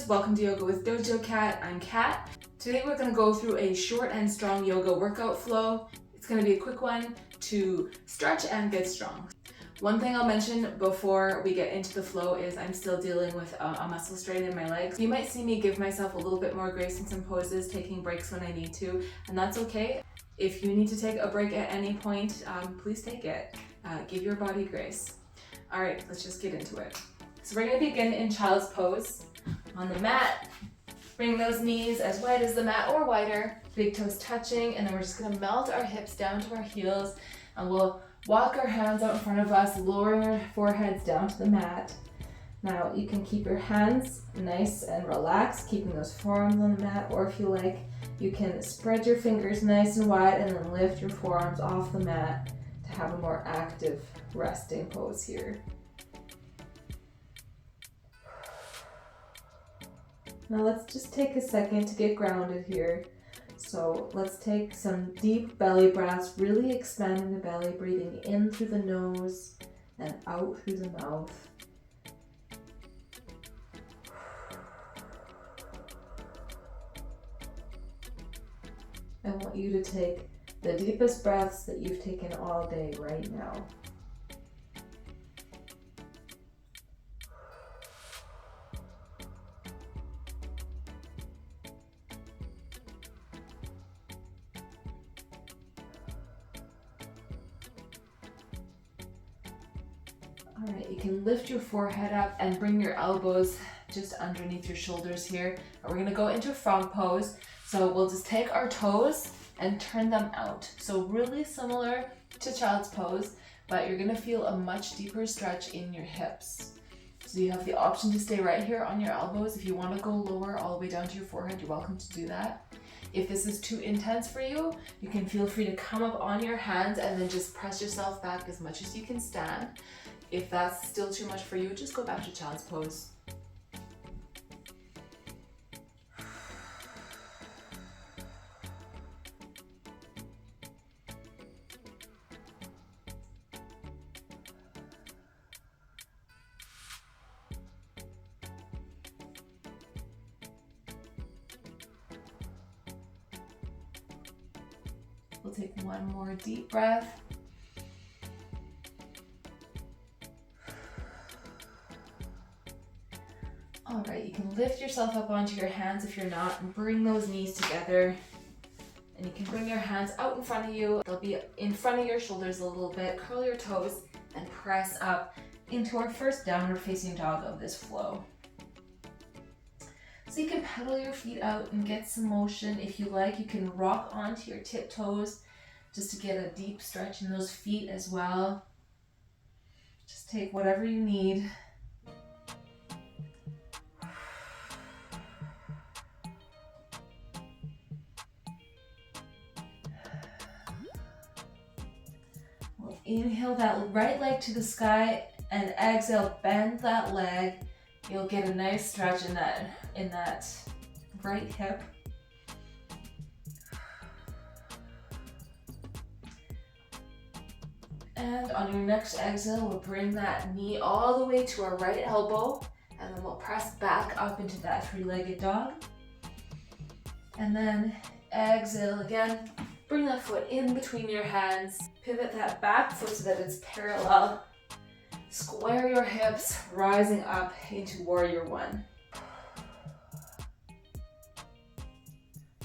welcome to Yoga with Dojo Cat. I'm Kat. Today we're going to go through a short and strong yoga workout flow. It's going to be a quick one to stretch and get strong. One thing I'll mention before we get into the flow is I'm still dealing with a muscle strain in my legs. You might see me give myself a little bit more grace in some poses, taking breaks when I need to, and that's okay. If you need to take a break at any point, please take it. Give your body grace. All right, let's just get into it. So we're going to begin in child's pose on the mat. Bring those knees as wide as the mat or wider, big toes touching, and then we're just going to melt our hips down to our heels, and we'll walk our hands out in front of us, lowering our foreheads down to the mat. Now you can keep your hands nice and relaxed, keeping those forearms on the mat, or if you like, you can spread your fingers nice and wide and then lift your forearms off the mat to have a more active resting pose here. Now let's just take a second to get grounded here. So let's take some deep belly breaths, really expanding the belly, breathing in through the nose and out through the mouth. I want you to take the deepest breaths that you've taken all day right now. All right, you can lift your forehead up and bring your elbows just underneath your shoulders here. And we're gonna go into frog pose. So we'll just take our toes and turn them out. So really similar to child's pose, but you're gonna feel a much deeper stretch in your hips. So you have the option to stay right here on your elbows. If you wanna go lower all the way down to your forehead, you're welcome to do that. If this is too intense for you, you can feel free to come up on your hands and then just press yourself back as much as you can stand. If that's still too much for you, just go back to child's pose. We'll take one more deep breath. All right, you can lift yourself up onto your hands if you're not, and bring those knees together. And you can bring your hands out in front of you. They'll be in front of your shoulders a little bit. Curl your toes and press up into our first downward facing dog of this flow. So you can pedal your feet out and get some motion. If you like, you can rock onto your tiptoes just to get a deep stretch in those feet as well. Just take whatever you need. We'll inhale that right leg to the sky and exhale, bend that leg. You'll get a nice stretch in that right hip. And on your next exhale, we'll bring that knee all the way to our right elbow, and then we'll press back up into that three-legged dog. And then exhale again, bring that foot in between your hands, pivot that back foot so that it's parallel. Square your hips, rising up into warrior one.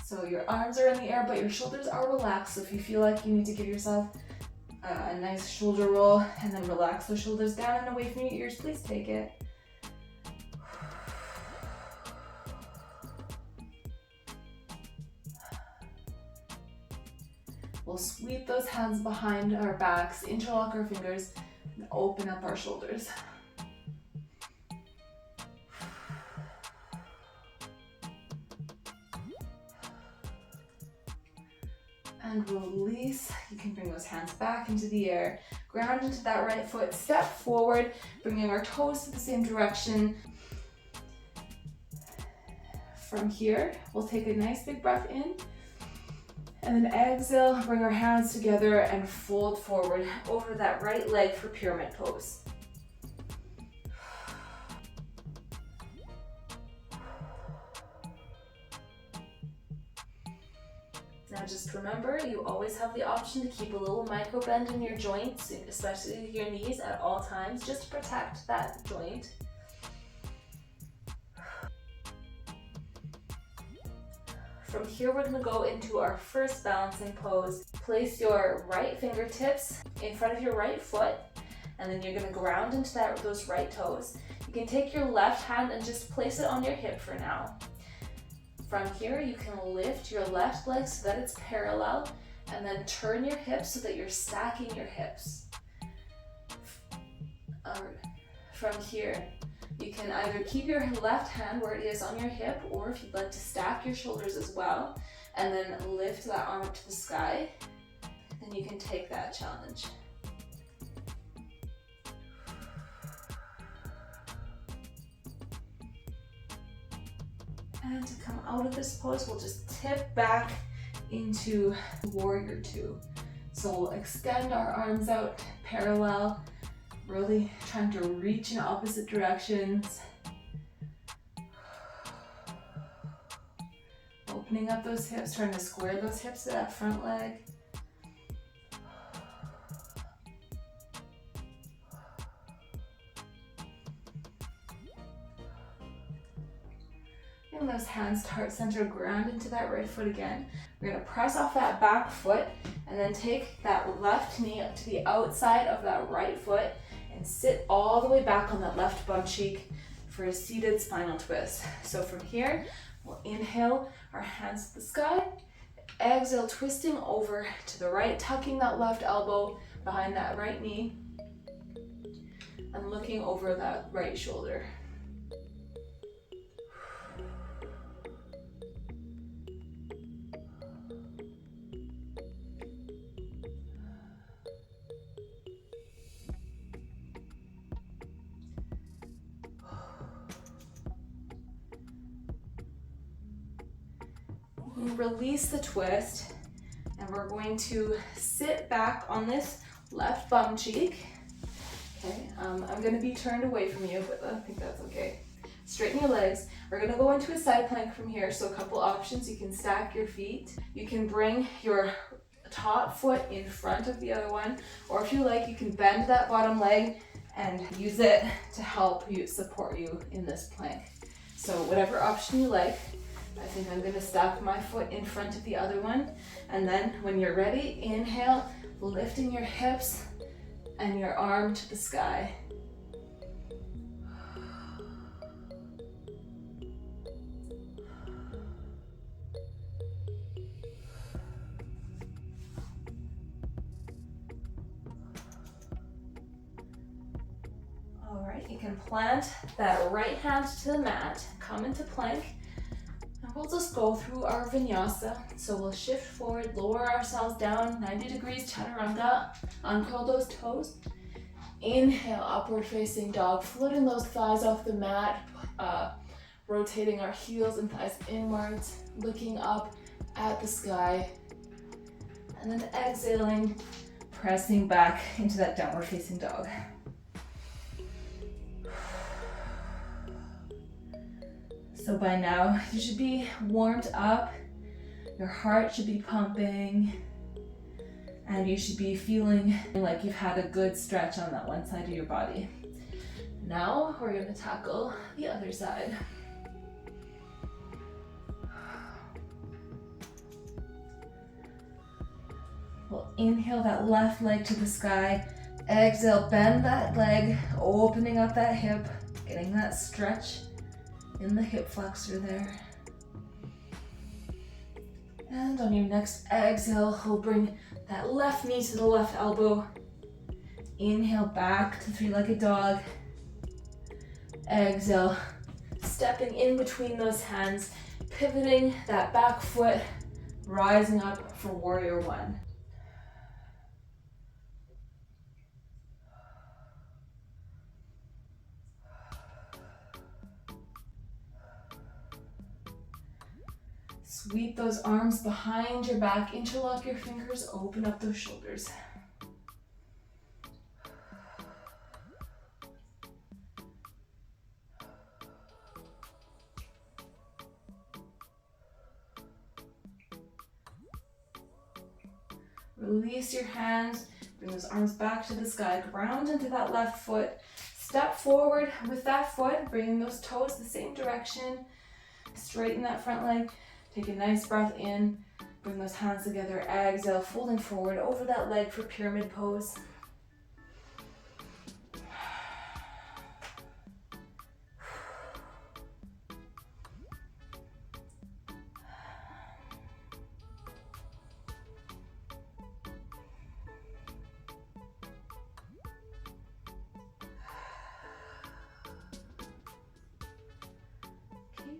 So your arms are in the air, but your shoulders are relaxed. So if you feel like you need to give yourself a nice shoulder roll and then relax those shoulders down and away from your ears, please take it. We'll sweep those hands behind our backs, interlock our fingers, and open up our shoulders. And release. You can bring those hands back into the air. Ground into that right foot. Step forward, bringing our toes to the same direction. From here, we'll take a nice big breath in. And then exhale, bring our hands together and fold forward over that right leg for pyramid pose. Now just remember, you always have the option to keep a little micro bend in your joints, especially your knees at all times, just to protect that joint. From here, we're going to go into our first balancing pose. Place your right fingertips in front of your right foot, and then you're going to ground into those right toes. You can take your left hand and just place it on your hip for now. From here, you can lift your left leg so that it's parallel, and then turn your hips so that you're stacking your hips. From here, you can either keep your left hand where it is on your hip, or if you'd like to stack your shoulders as well, and then lift that arm to the sky, then you can take that challenge. And to come out of this pose, we'll just tip back into Warrior Two. So we'll extend our arms out parallel, really trying to reach in opposite directions. Opening up those hips, trying to square those hips to that front leg. Bring those hands to heart center, ground into that right foot again. We're going to press off that back foot and then take that left knee to the outside of that right foot and sit all the way back on that left bum cheek for a seated spinal twist. So from here, we'll inhale our hands to the sky, exhale, twisting over to the right, tucking that left elbow behind that right knee and looking over that right shoulder. Release the twist, and we're going to sit back on this left bum cheek. Okay, I'm going to be turned away from you, but I think that's okay. Straighten your legs. We're going to go into a side plank from here. So a couple options. You can stack your feet. You can bring your top foot in front of the other one, or if you like, you can bend that bottom leg and use it to help you support you in this plank. So whatever option you like. I think I'm going to stack my foot in front of the other one, and then when you're ready, inhale, lifting your hips and your arm to the sky. All right, you can plant that right hand to the mat, come into plank. We'll just go through our vinyasa. So we'll shift forward, lower ourselves down, 90 degrees chaturanga, uncurl those toes. Inhale, upward facing dog, floating those thighs off the mat, rotating our heels and thighs inwards, looking up at the sky. And then exhaling, pressing back into that downward facing dog. So by now, you should be warmed up, your heart should be pumping, and you should be feeling like you've had a good stretch on that one side of your body. Now, we're going to tackle the other side. We'll inhale that left leg to the sky, exhale, bend that leg, opening up that hip, getting that stretch in the hip flexor there. And on your next exhale, we'll bring that left knee to the left elbow. Inhale back to three-legged dog. Exhale, stepping in between those hands, pivoting that back foot, rising up for Warrior One. Sweep those arms behind your back, interlock your fingers, open up those shoulders. Release your hands, bring those arms back to the sky, ground into that left foot, step forward with that foot, bringing those toes the same direction, straighten that front leg, take a nice breath in, bring those hands together, exhale, folding forward over that leg for pyramid pose.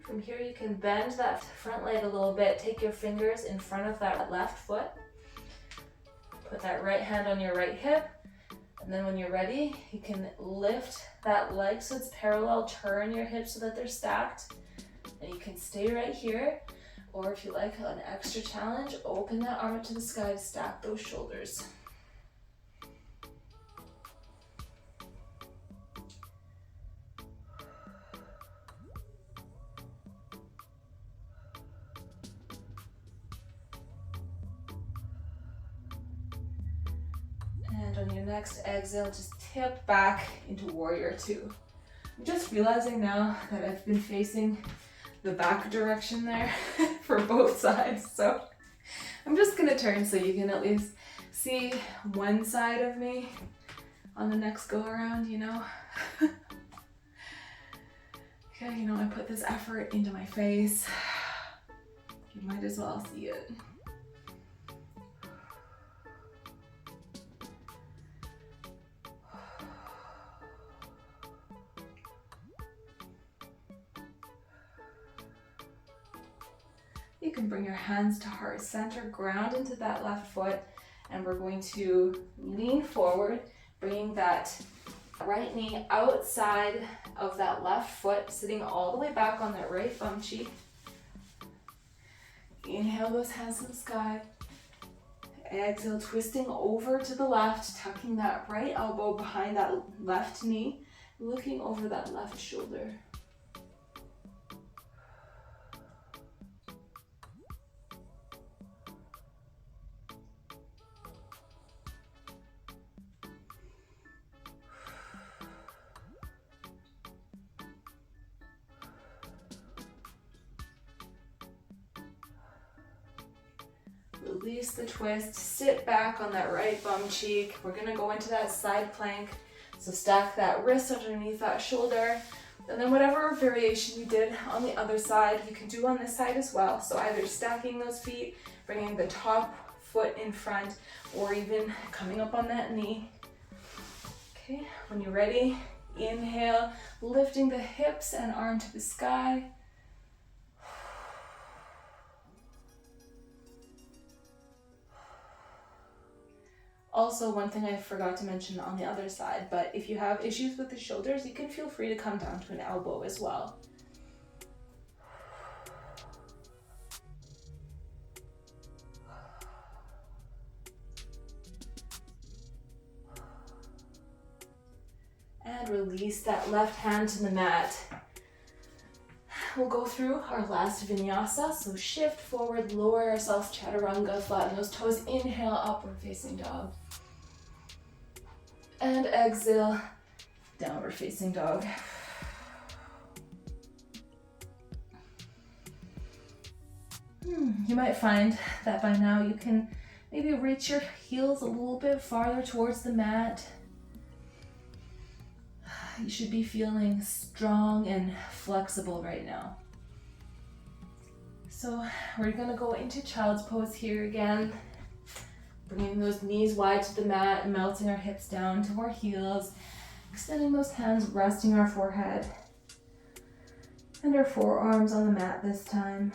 From here you can bend that front leg a little bit. Take your fingers in front of that left foot. Put that right hand on your right hip. And then when you're ready, you can lift that leg so it's parallel. Turn your hips so that they're stacked. And you can stay right here. Or if you like an extra challenge, open that arm up to the sky to stack those shoulders. And on your next exhale, just tip back into warrior two. I'm just realizing now that I've been facing the back direction there for both sides. So I'm just gonna turn so you can at least see one side of me on the next go around, you know? Okay, you know, I put this effort into my face. You might as well see it. You can bring your hands to heart center, ground into that left foot, and we're going to lean forward, bringing that right knee outside of that left foot, sitting all the way back on that right bum cheek. Inhale those hands to the sky. Exhale, twisting over to the left, tucking that right elbow behind that left knee, looking over that left shoulder. Release the twist, sit back on that right bum cheek. We're gonna go into that side plank. So stack that wrist underneath that shoulder. And then whatever variation you did on the other side, you can do on this side as well. So either stacking those feet, bringing the top foot in front, or even coming up on that knee. Okay, when you're ready, inhale, lifting the hips and arm to the sky. Also, one thing I forgot to mention on the other side, but if you have issues with the shoulders, you can feel free to come down to an elbow as well. And release that left hand to the mat. We'll go through our last vinyasa. So shift forward, lower ourselves, chaturanga, flatten those toes. Inhale, upward facing dog. And exhale, downward facing dog. You might find that by now you can maybe reach your heels a little bit farther towards the mat. You should be feeling strong and flexible right now. So we're gonna go into child's pose here again. Bringing those knees wide to the mat, melting our hips down to our heels, extending those hands, resting our forehead and our forearms on the mat this time.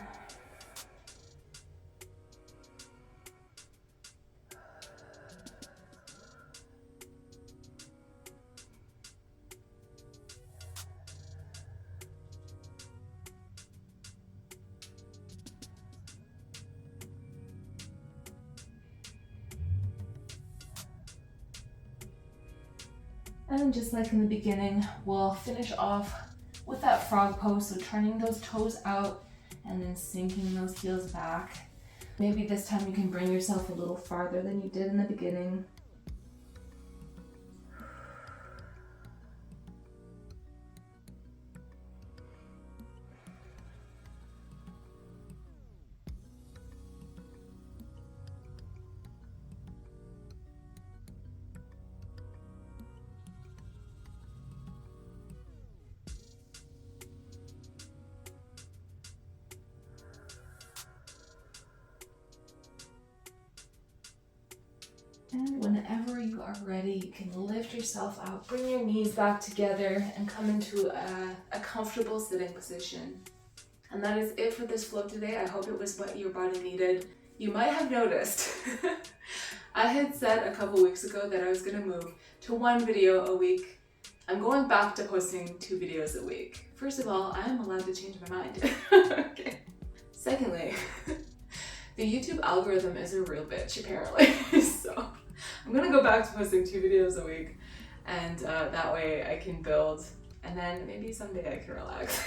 And just like in the beginning, we'll finish off with that frog pose. So turning those toes out and then sinking those heels back. Maybe this time you can bring yourself a little farther than you did in the beginning. And whenever you are ready, you can lift yourself out, bring your knees back together, and come into a comfortable sitting position. And that is it for this flow today. I hope it was what your body needed. You might have noticed, I had said a couple weeks ago that I was gonna move to 1 video a week. I'm going back to posting 2 videos a week. First of all, I am allowed to change my mind. Okay. Secondly, the YouTube algorithm is a real bitch apparently. So I'm gonna go back to posting 2 videos a week, and that way I can build, and then maybe someday I can relax.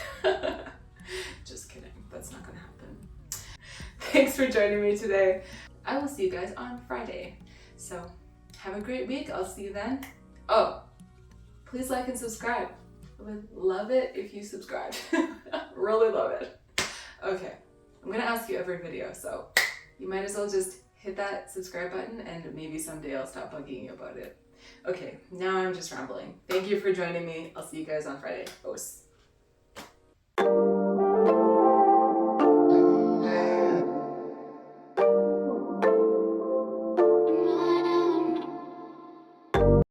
Just kidding, that's not gonna happen. Thanks for joining me today. I will see you guys on Friday. So have a great week, I'll see you then. Oh, please like and subscribe. I would love it if you subscribed. Really love it. Okay, I'm gonna ask you every video, so you might as well just hit that subscribe button and maybe someday I'll stop bugging you about it. Okay, now I'm just rambling. Thank you for joining me. I'll see you guys on Friday. Os.